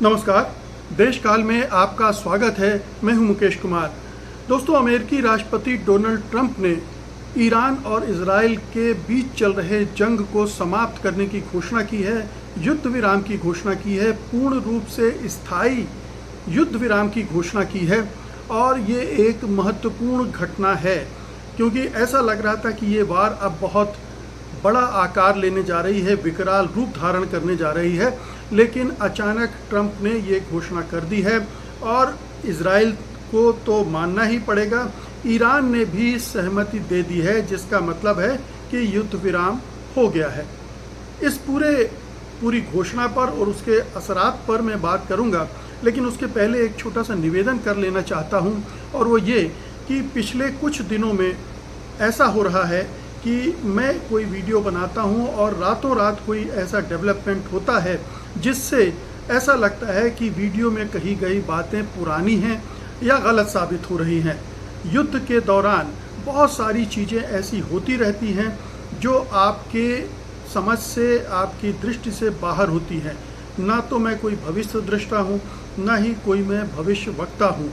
नमस्कार। देश काल में आपका स्वागत है। मैं हूं मुकेश कुमार। दोस्तों, अमेरिकी राष्ट्रपति डोनाल्ड ट्रंप ने ईरान और इजराइल के बीच चल रहे जंग को समाप्त करने की घोषणा की है, युद्ध विराम की घोषणा की है, पूर्ण रूप से स्थायी युद्ध विराम की घोषणा की है। और ये एक महत्वपूर्ण घटना है क्योंकि ऐसा लग रहा था कि ये वार अब बहुत बड़ा आकार लेने जा रही है, विकराल रूप धारण करने जा रही है, लेकिन अचानक ट्रंप ने ये घोषणा कर दी है और इजराइल को तो मानना ही पड़ेगा। ईरान ने भी सहमति दे दी है, जिसका मतलब है कि युद्ध विराम हो गया है। इस पूरी घोषणा पर और उसके असरात पर मैं बात करूंगा, लेकिन उसके पहले एक छोटा सा निवेदन कर लेना चाहता हूं, और वो ये कि पिछले कुछ दिनों में ऐसा हो रहा है कि मैं कोई वीडियो बनाता हूं और रातों रात कोई ऐसा डेवलपमेंट होता है जिससे ऐसा लगता है कि वीडियो में कही गई बातें पुरानी हैं या गलत साबित हो रही हैं। युद्ध के दौरान बहुत सारी चीज़ें ऐसी होती रहती हैं जो आपके समझ से, आपकी दृष्टि से बाहर होती हैं। ना तो मैं कोई भविष्य दृष्टा हूँ, ना ही कोई मैं भविष्य वक्ता हूँ।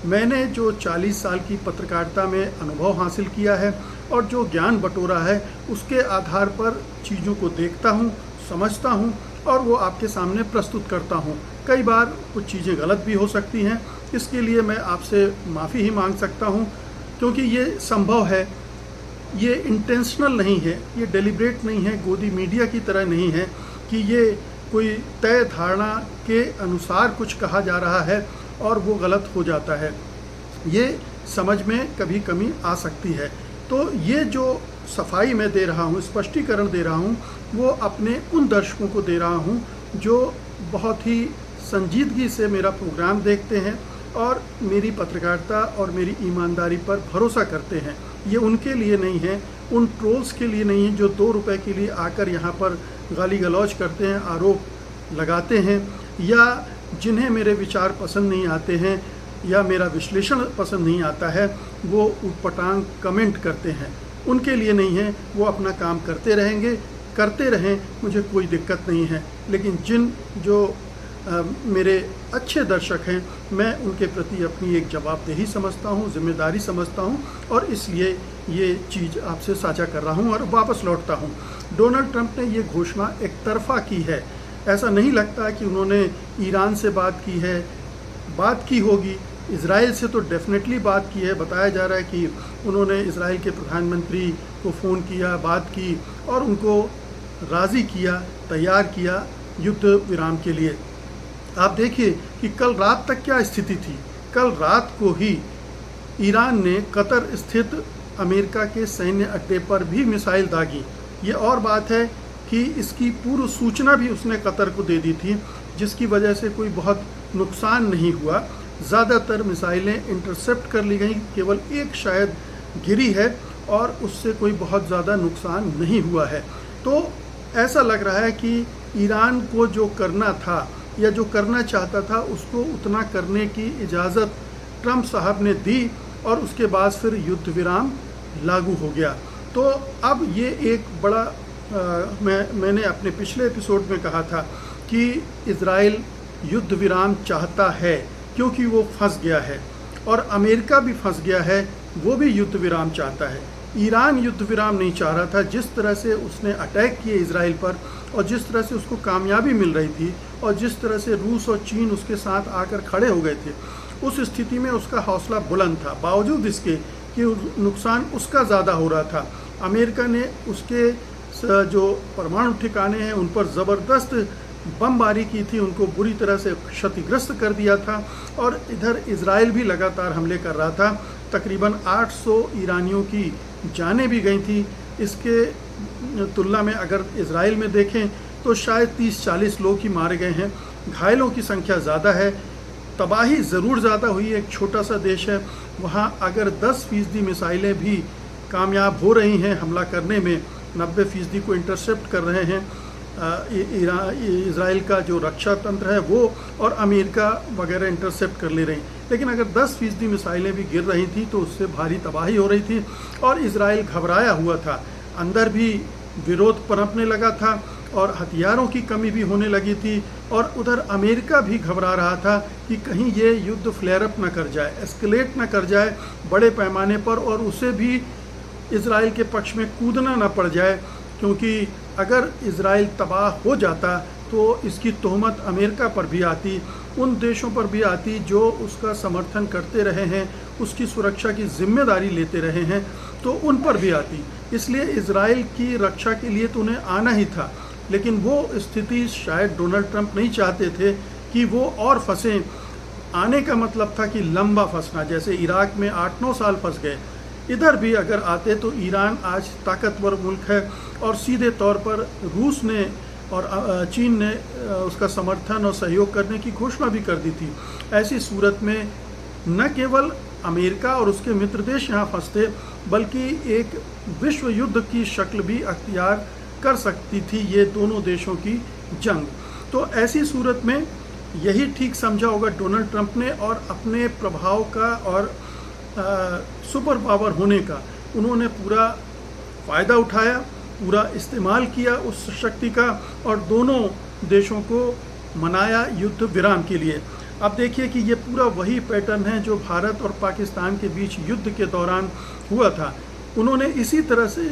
मैंने जो 40 साल की पत्रकारिता में अनुभव हासिल किया है और जो ज्ञान बटोरा है, उसके आधार पर चीज़ों को देखता हूँ, समझता हूँ और वो आपके सामने प्रस्तुत करता हूँ। कई बार कुछ चीज़ें गलत भी हो सकती हैं, इसके लिए मैं आपसे माफ़ी ही मांग सकता हूँ, क्योंकि ये संभव है, ये इंटेंशनल नहीं है, ये डेलिब्रेट नहीं है, गोदी मीडिया की तरह नहीं है कि ये कोई तय धारणा के अनुसार कुछ कहा जा रहा है और वो गलत हो जाता है। ये समझ में कभी कमी आ सकती है। तो ये जो सफाई मैं दे रहा हूँ, स्पष्टीकरण दे रहा हूँ, वो अपने उन दर्शकों को दे रहा हूँ जो बहुत ही संजीदगी से मेरा प्रोग्राम देखते हैं और मेरी पत्रकारिता और मेरी ईमानदारी पर भरोसा करते हैं। ये उनके लिए नहीं है, उन ट्रोल्स के लिए नहीं है जो 2 रुपए के लिए आकर यहाँ पर गाली गलौज करते हैं, आरोप लगाते हैं, या जिन्हें मेरे विचार पसंद नहीं आते हैं या मेरा विश्लेषण पसंद नहीं आता है, वो उटपटांग कमेंट करते हैं। उनके लिए नहीं है, वो अपना काम करते रहेंगे, करते रहें, मुझे कोई दिक्कत नहीं है। लेकिन जो मेरे अच्छे दर्शक हैं, मैं उनके प्रति अपनी एक जवाबदेही समझता हूँ, जिम्मेदारी समझता हूँ, और इसलिए ये चीज़ आपसे साझा कर रहा हूँ और वापस लौटता हूँ। डोनाल्ड ट्रंप ने ये घोषणा एक तरफा की है। ऐसा नहीं लगता कि उन्होंने ईरान से बात की है, बात की होगी, इजराइल से तो डेफिनेटली बात की है। बताया जा रहा है कि उन्होंने इजराइल के प्रधानमंत्री को फ़ोन किया, बात की और उनको राज़ी किया, तैयार किया युद्ध विराम के लिए। आप देखिए कि कल रात तक क्या स्थिति थी। कल रात को ही ईरान ने कतर स्थित अमेरिका के सैन्य अड्डे पर भी मिसाइल दागी। ये और बात है कि इसकी पूर्व सूचना भी उसने कतर को दे दी थी, जिसकी वजह से कोई बहुत नुकसान नहीं हुआ। ज़्यादातर मिसाइलें इंटरसेप्ट कर ली गई, केवल एक शायद गिरी है और उससे कोई बहुत ज़्यादा नुकसान नहीं हुआ है। तो ऐसा लग रहा है कि ईरान को जो करना था या जो करना चाहता था, उसको उतना करने की इजाज़त ट्रंप साहब ने दी और उसके बाद फिर युद्ध विराम लागू हो गया। तो अब ये एक बड़ा मैंने अपने पिछले एपिसोड में कहा था कि इजराइल युद्ध विराम चाहता है क्योंकि वो फंस गया है, और अमेरिका भी फंस गया है, वो भी युद्ध विराम चाहता है। ईरान युद्ध विराम नहीं चाह रहा था। जिस तरह से उसने अटैक किए इजराइल पर और जिस तरह से उसको कामयाबी मिल रही थी और जिस तरह से रूस और चीन उसके साथ आकर खड़े हो गए थे, उस स्थिति में उसका हौसला बुलंद था, बावजूद इसके कि नुकसान उसका ज़्यादा हो रहा था। अमेरिका ने उसके जो परमाणु ठिकाने हैं उन पर ज़बरदस्त बमबारी की थी, उनको बुरी तरह से क्षतिग्रस्त कर दिया था, और इधर इजराइल भी लगातार हमले कर रहा था। तकरीबन 800 ईरानियों की जानें भी गई थी। इसके तुलना में अगर इजराइल में देखें तो शायद 30-40 लोग ही मारे गए हैं। घायलों की संख्या ज़्यादा है, तबाही ज़रूर ज़्यादा हुई है। एक छोटा सा देश है, वहाँ अगर 10% मिसाइलें भी कामयाब हो रही हैं हमला करने में, 90% को इंटरसेप्ट कर रहे हैं इजराइल का जो रक्षा तंत्र है वो, और अमेरिका वगैरह इंटरसेप्ट कर ले रही। लेकिन अगर 10% मिसाइलें भी गिर रही थी तो उससे भारी तबाही हो रही थी और इजराइल घबराया हुआ था। अंदर भी विरोध पनपने लगा था और हथियारों की कमी भी होने लगी थी, और उधर अमेरिका भी घबरा रहा था कि कहीं ये युद्ध फ्लेयर अप न कर जाए, एस्केलेट न कर जाए बड़े पैमाने पर, और उसे भी इजराइल के पक्ष में कूदना न पड़ जाए, क्योंकि अगर इजराइल तबाह हो जाता तो इसकी तोहमत अमेरिका पर भी आती, उन देशों पर भी आती जो उसका समर्थन करते रहे हैं, उसकी सुरक्षा की जिम्मेदारी लेते रहे हैं, तो उन पर भी आती। इसलिए इजराइल की रक्षा के लिए तो उन्हें आना ही था, लेकिन वो स्थिति शायद डोनाल्ड ट्रंप नहीं चाहते थे कि वो और फंसें। आने का मतलब था कि लंबा फंसना, जैसे इराक में 8-9 साल फंस गए। इधर भी अगर आते तो ईरान आज ताकतवर मुल्क है, और सीधे तौर पर रूस ने और चीन ने उसका समर्थन और सहयोग करने की घोषणा भी कर दी थी। ऐसी सूरत में न केवल अमेरिका और उसके मित्र देश यहाँ फंसते, बल्कि एक विश्व युद्ध की शक्ल भी अख्तियार कर सकती थी ये दोनों देशों की जंग। तो ऐसी सूरत में यही ठीक समझा होगा डोनाल्ड ट्रंप ने, और अपने प्रभाव का और सुपर पावर होने का उन्होंने पूरा फ़ायदा उठाया, पूरा इस्तेमाल किया उस शक्ति का, और दोनों देशों को मनाया युद्ध विराम के लिए। अब देखिए कि ये पूरा वही पैटर्न है जो भारत और पाकिस्तान के बीच युद्ध के दौरान हुआ था। उन्होंने इसी तरह से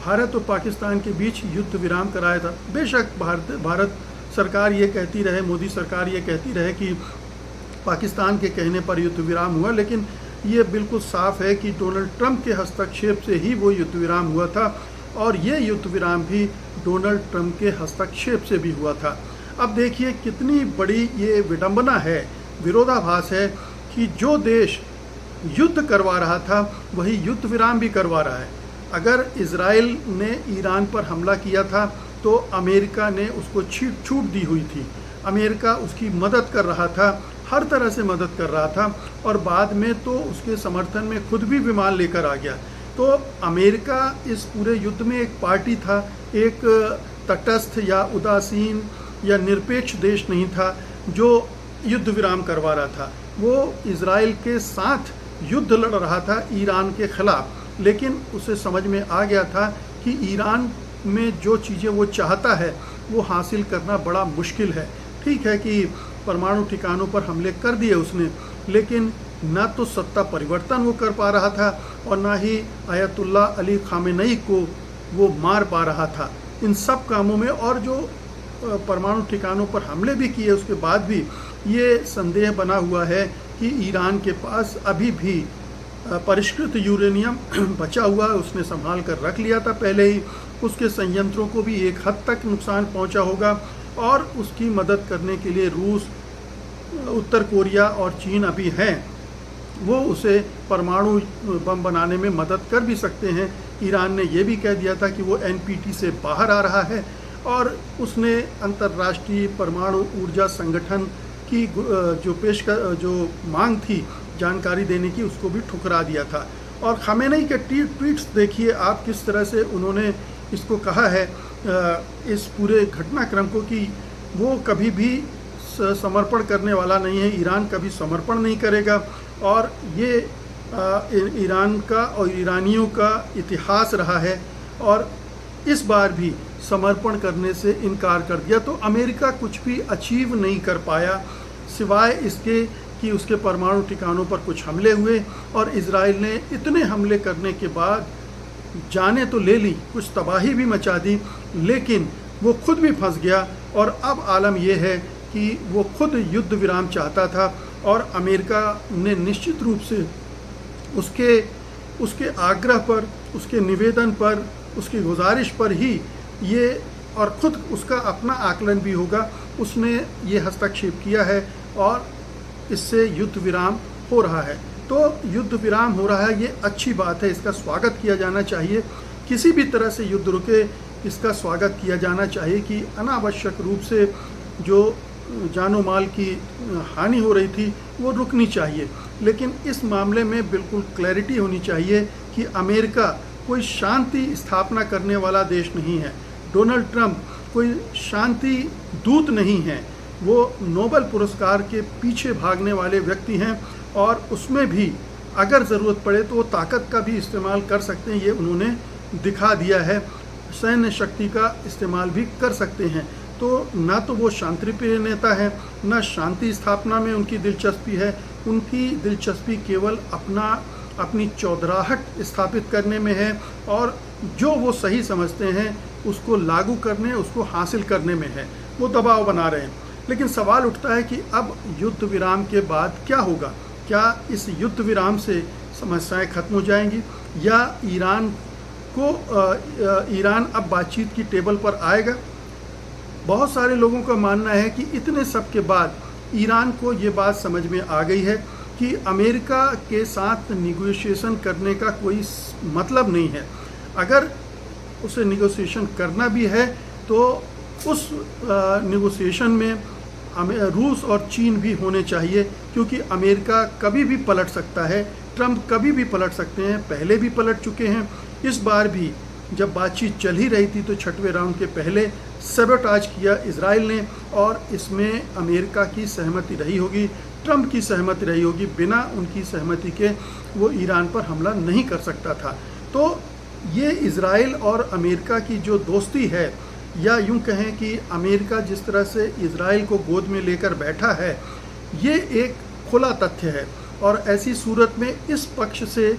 भारत और पाकिस्तान के बीच युद्ध विराम कराया था। बेशक भारत सरकार ये कहती रहे, मोदी सरकार ये कहती रहे कि पाकिस्तान के कहने पर युद्ध विराम हुआ, लेकिन ये बिल्कुल साफ है कि डोनाल्ड ट्रंप के हस्तक्षेप से ही वो युद्ध विराम हुआ था, और ये युद्ध विराम भी डोनाल्ड ट्रंप के हस्तक्षेप से भी हुआ था। अब देखिए कितनी बड़ी ये विडंबना है, विरोधाभास है कि जो देश युद्ध करवा रहा था वही युद्ध विराम भी करवा रहा है। अगर इजराइल ने ईरान पर हमला किया था तो अमेरिका ने उसको छूट दी हुई थी, अमेरिका उसकी मदद कर रहा था, हर तरह से मदद कर रहा था, और बाद में तो उसके समर्थन में खुद भी विमान लेकर आ गया। तो अमेरिका इस पूरे युद्ध में एक पार्टी था, एक तटस्थ या उदासीन या निरपेक्ष देश नहीं था जो युद्ध विराम करवा रहा था। वो इजराइल के साथ युद्ध लड़ रहा था ईरान के खिलाफ, लेकिन उसे समझ में आ गया था कि ईरान में जो चीज़ें वो चाहता है वो हासिल करना बड़ा मुश्किल है। ठीक है कि परमाणु ठिकानों पर हमले कर दिए उसने, लेकिन ना तो सत्ता परिवर्तन वो कर पा रहा था और ना ही आयतुल्ला अली खामेनेई को वो मार पा रहा था इन सब कामों में। और जो परमाणु ठिकानों पर हमले भी किए उसके बाद भी ये संदेह बना हुआ है कि ईरान के पास अभी भी परिष्कृत यूरेनियम बचा हुआ है, उसने संभाल कर रख लिया था पहले ही। उसके संयंत्रों को भी एक हद तक नुकसान पहुंचा होगा, और उसकी मदद करने के लिए रूस, उत्तर कोरिया और चीन अभी हैं, वो उसे परमाणु बम बनाने में मदद कर भी सकते हैं। ईरान ने ये भी कह दिया था कि वो एनपीटी से बाहर आ रहा है, और उसने अंतर्राष्ट्रीय परमाणु ऊर्जा संगठन की जो मांग थी जानकारी देने की, उसको भी ठुकरा दिया था। और खामेनेई के ट्वीट्स देखिए आप किस तरह से उन्होंने इसको कहा है, इस पूरे घटनाक्रम को, कि वो कभी भी समर्पण करने वाला नहीं है, ईरान कभी समर्पण नहीं करेगा, और ये ईरान का और ईरानियों का इतिहास रहा है, और इस बार भी समर्पण करने से इनकार कर दिया। तो अमेरिका कुछ भी अचीव नहीं कर पाया सिवाय इसके कि उसके परमाणु ठिकानों पर कुछ हमले हुए, और इजराइल ने इतने हमले करने के बाद जाने तो ले ली, कुछ तबाही भी मचा दी, लेकिन वो खुद भी फंस गया। और अब आलम यह है कि वो खुद युद्ध विराम चाहता था, और अमेरिका ने निश्चित रूप से उसके आग्रह पर, उसके निवेदन पर, उसकी गुजारिश पर ही ये, और ख़ुद उसका अपना आकलन भी होगा, उसने ये हस्तक्षेप किया है, और इससे युद्ध विराम हो रहा है। तो युद्ध विराम हो रहा है, ये अच्छी बात है, इसका स्वागत किया जाना चाहिए। किसी भी तरह से युद्ध रुके, इसका स्वागत किया जाना चाहिए कि अनावश्यक रूप से जो जानो माल की हानि हो रही थी वो रुकनी चाहिए। लेकिन इस मामले में बिल्कुल क्लैरिटी होनी चाहिए कि अमेरिका कोई शांति स्थापना करने वाला देश नहीं है, डोनाल्ड ट्रंप कोई शांति दूत नहीं है, वो नोबेल पुरस्कार के पीछे भागने वाले व्यक्ति हैं, और उसमें भी अगर ज़रूरत पड़े तो वो ताकत का भी इस्तेमाल कर सकते हैं, ये उन्होंने दिखा दिया है। सैन्य शक्ति का इस्तेमाल भी कर सकते हैं। तो ना तो वो शांतिप्रिय नेता है, ना शांति स्थापना में उनकी दिलचस्पी है। उनकी दिलचस्पी केवल अपनी चौधराहट स्थापित करने में है और जो वो सही समझते हैं उसको लागू करने, उसको हासिल करने में है। वो दबाव बना रहे हैं। लेकिन सवाल उठता है कि अब युद्ध विराम के बाद क्या होगा? क्या इस युद्ध विराम से समस्याएं खत्म हो जाएंगी या ईरान अब बातचीत की टेबल पर आएगा? बहुत सारे लोगों का मानना है कि इतने सब के बाद ईरान को ये बात समझ में आ गई है कि अमेरिका के साथ निगोशिएशन करने का कोई मतलब नहीं है। अगर उसे निगोशिएशन करना भी है तो उस निगोशिएशन में रूस और चीन भी होने चाहिए, क्योंकि अमेरिका कभी भी पलट सकता है, ट्रंप कभी भी पलट सकते हैं, पहले भी पलट चुके हैं। इस बार भी जब बातचीत चल ही रही थी तो छठवें राउंड के पहले सबोटाज किया इजराइल ने, और इसमें अमेरिका की सहमति रही होगी, ट्रंप की सहमति रही होगी। बिना उनकी सहमति के वो ईरान पर हमला नहीं कर सकता था। तो ये इजराइल और अमेरिका की जो दोस्ती है, या यूं कहें कि अमेरिका जिस तरह से इजराइल को गोद में लेकर बैठा है, ये एक खुला तथ्य है। और ऐसी सूरत में इस पक्ष से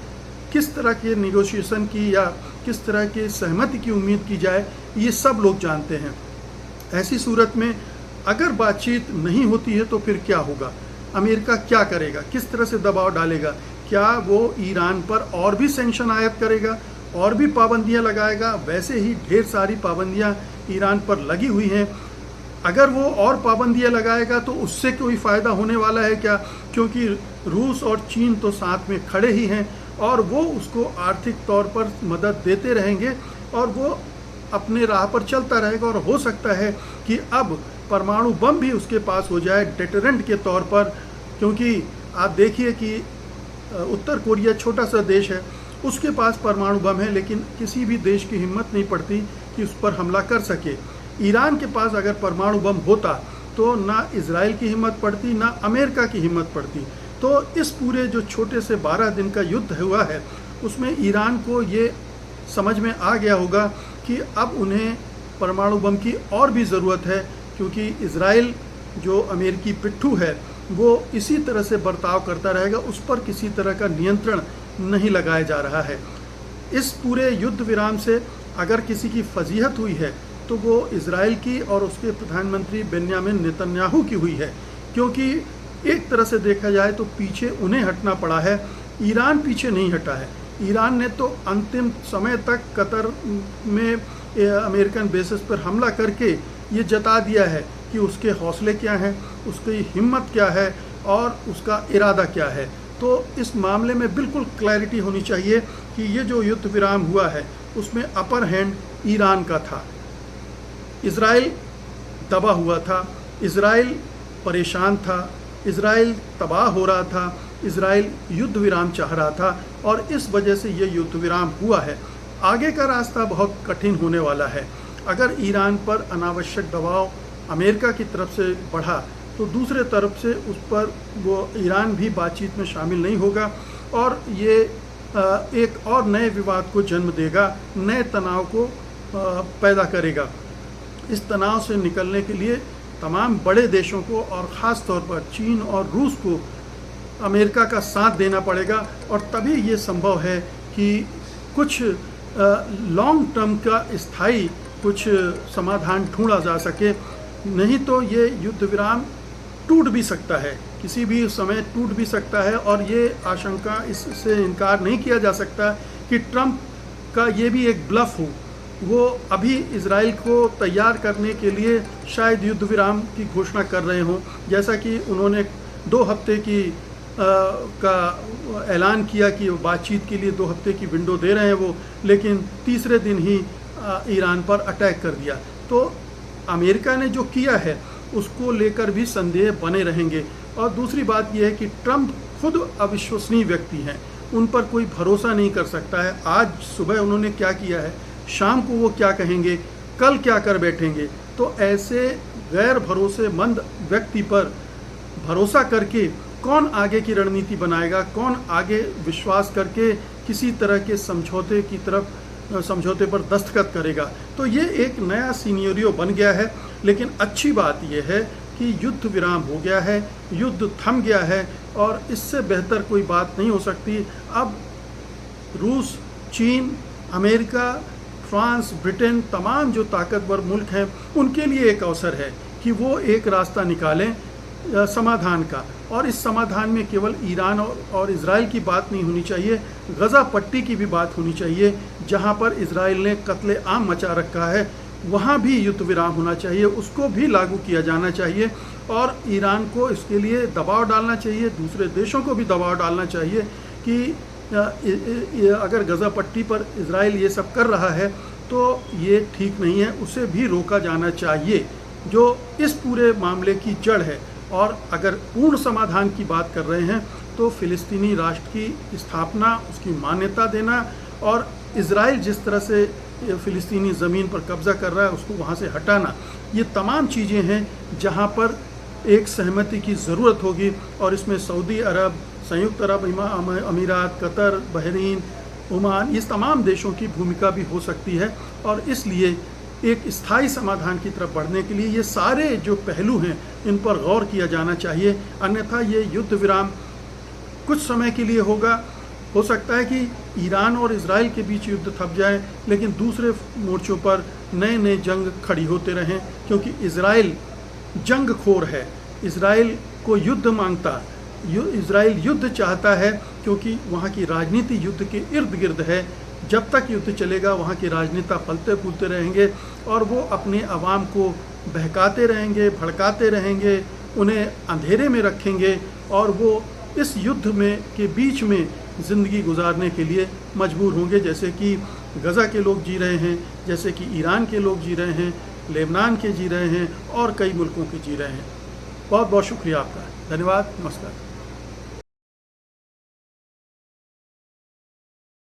किस तरह के निगोशिएशन की या किस तरह के सहमति की उम्मीद की जाए, ये सब लोग जानते हैं। ऐसी सूरत में अगर बातचीत नहीं होती है तो फिर क्या होगा? अमेरिका क्या करेगा? किस तरह से दबाव डालेगा? क्या वो ईरान पर और भी सैंक्शन आयत करेगा, और भी पाबंदियां लगाएगा? वैसे ही ढेर सारी पाबंदियां ईरान पर लगी हुई हैं। अगर वो और पाबंदियां लगाएगा तो उससे कोई फ़ायदा होने वाला है क्या? क्योंकि रूस और चीन तो साथ में खड़े ही हैं और वो उसको आर्थिक तौर पर मदद देते रहेंगे और वो अपने राह पर चलता रहेगा। और हो सकता है कि अब परमाणु बम भी उसके पास हो जाए डेटरेंट के तौर पर, क्योंकि आप देखिए कि उत्तर कोरिया छोटा सा देश है, उसके पास परमाणु बम है, लेकिन किसी भी देश की हिम्मत नहीं पड़ती कि उस पर हमला कर सके। ईरान के पास अगर परमाणु बम होता तो ना इजराइल की हिम्मत पड़ती, ना अमेरिका की हिम्मत पड़ती। तो इस पूरे जो छोटे से 12 दिन का युद्ध हुआ है, उसमें ईरान को ये समझ में आ गया होगा कि अब उन्हें परमाणु बम की और भी ज़रूरत है, क्योंकि इजराइल जो अमेरिकी पिट्ठू है वो इसी तरह से बर्ताव करता रहेगा, उस पर किसी तरह का नियंत्रण नहीं लगाया जा रहा है। इस पूरे युद्ध विराम से अगर किसी की फजीहत हुई है तो वो इजराइल की और उसके प्रधानमंत्री बेन्यामिन नेतन्याहू की हुई है, क्योंकि एक तरह से देखा जाए तो पीछे उन्हें हटना पड़ा है, ईरान पीछे नहीं हटा है। ईरान ने तो अंतिम समय तक कतर में अमेरिकन बेसिस पर हमला करके ये जता दिया है कि उसके हौसले क्या हैं, उसकी हिम्मत क्या है और उसका इरादा क्या है। तो इस मामले में बिल्कुल क्लैरिटी होनी चाहिए कि ये जो युद्ध विराम हुआ है उसमें अपर हैंड ईरान का था। इजराइल दबा हुआ था, इजराइल परेशान था, इजराइल तबाह हो रहा था, इजराइल युद्ध विराम चाह रहा था और इस वजह से ये युद्ध विराम हुआ है। आगे का रास्ता बहुत कठिन होने वाला है। अगर ईरान पर अनावश्यक दबाव अमेरिका की तरफ से बढ़ा तो दूसरे तरफ से उस पर वो ईरान भी बातचीत में शामिल नहीं होगा और ये एक और नए विवाद को जन्म देगा, नए तनाव को पैदा करेगा। इस तनाव से निकलने के लिए तमाम बड़े देशों को और ख़ास तौर पर चीन और रूस को अमेरिका का साथ देना पड़ेगा और तभी ये संभव है कि कुछ लॉन्ग टर्म का स्थायी कुछ समाधान ढूंढा जा सके। नहीं तो ये युद्ध विराम टूट भी सकता है, किसी भी समय टूट भी सकता है। और ये आशंका, इससे इनकार नहीं किया जा सकता कि ट्रंप का ये भी एक ब्लफ हो, वो अभी इजराइल को तैयार करने के लिए शायद युद्ध विराम की घोषणा कर रहे हों, जैसा कि उन्होंने 2 हफ्ते की का ऐलान किया कि वो बातचीत के लिए 2 हफ्ते की विंडो दे रहे हैं वो, लेकिन तीसरे दिन ही ईरान पर अटैक कर दिया। तो अमेरिका ने जो किया है उसको लेकर भी संदेह बने रहेंगे। और दूसरी बात यह है कि ट्रंप खुद अविश्वसनीय व्यक्ति हैं, उन पर कोई भरोसा नहीं कर सकता है। आज सुबह उन्होंने क्या किया है, शाम को वो क्या कहेंगे, कल क्या कर बैठेंगे। तो ऐसे गैर भरोसेमंद व्यक्ति पर भरोसा करके कौन आगे की रणनीति बनाएगा, कौन आगे विश्वास करके किसी तरह के समझौते की तरफ समझौते पर दस्तखत करेगा। तो ये एक नया सिनेरियो बन गया है। लेकिन अच्छी बात यह है कि युद्ध विराम हो गया है, युद्ध थम गया है और इससे बेहतर कोई बात नहीं हो सकती। अब रूस, चीन, अमेरिका, फ्रांस, ब्रिटेन, तमाम जो ताकतवर मुल्क हैं उनके लिए एक अवसर है कि वो एक रास्ता निकालें समाधान का। और इस समाधान में केवल ईरान और इज़राइल की बात नहीं होनी चाहिए, गज़ा पट्टी की भी बात होनी चाहिए, जहां पर इज़राइल ने कत्ले आम मचा रखा है। वहां भी युद्ध विराम होना चाहिए, उसको भी लागू किया जाना चाहिए और ईरान को इसके लिए दबाव डालना चाहिए, दूसरे देशों को भी दबाव डालना चाहिए कि अगर गज़ा पट्टी पर इज़राइल ये सब कर रहा है तो ये ठीक नहीं है, उसे भी रोका जाना चाहिए, जो इस पूरे मामले की जड़ है। और अगर पूर्ण समाधान की बात कर रहे हैं तो फ़िलिस्तीनी राष्ट्र की स्थापना, उसकी मान्यता देना और इज़राइल जिस तरह से फ़िलिस्तीनी ज़मीन पर कब्ज़ा कर रहा है उसको वहाँ से हटाना, ये तमाम चीज़ें हैं जहाँ पर एक सहमति की ज़रूरत होगी। और इसमें सऊदी अरब, संयुक्त अरब अमीरात, कतर, बहरीन, ओमान, इस तमाम देशों की भूमिका भी हो सकती है। और इसलिए एक स्थायी समाधान की तरफ बढ़ने के लिए ये सारे जो पहलू हैं इन पर गौर किया जाना चाहिए। अन्यथा ये युद्ध विराम कुछ समय के लिए होगा। हो सकता है कि ईरान और इज़राइल के बीच युद्ध थम जाए, लेकिन दूसरे मोर्चों पर नए नए जंग खड़ी होते रहें, क्योंकि इज़राइल जंग खोर है, इज़राइल को युद्ध मांगता, इज़राइल युद्ध चाहता है, क्योंकि वहाँ की राजनीति युद्ध के इर्द गिर्द है। जब तक युद्ध चलेगा वहाँ के राजनेता फलते फूलते रहेंगे और वो अपने अवाम को बहकाते रहेंगे, भड़काते रहेंगे, उन्हें अंधेरे में रखेंगे और वो इस युद्ध में के बीच में ज़िंदगी गुजारने के लिए मजबूर होंगे, जैसे कि गज़ा के लोग जी रहे हैं, जैसे कि ईरान के लोग जी रहे हैं, लेबनान के जी रहे हैं और कई मुल्कों के जी रहे हैं। बहुत बहुत शुक्रिया आपका, धन्यवाद, नमस्कार।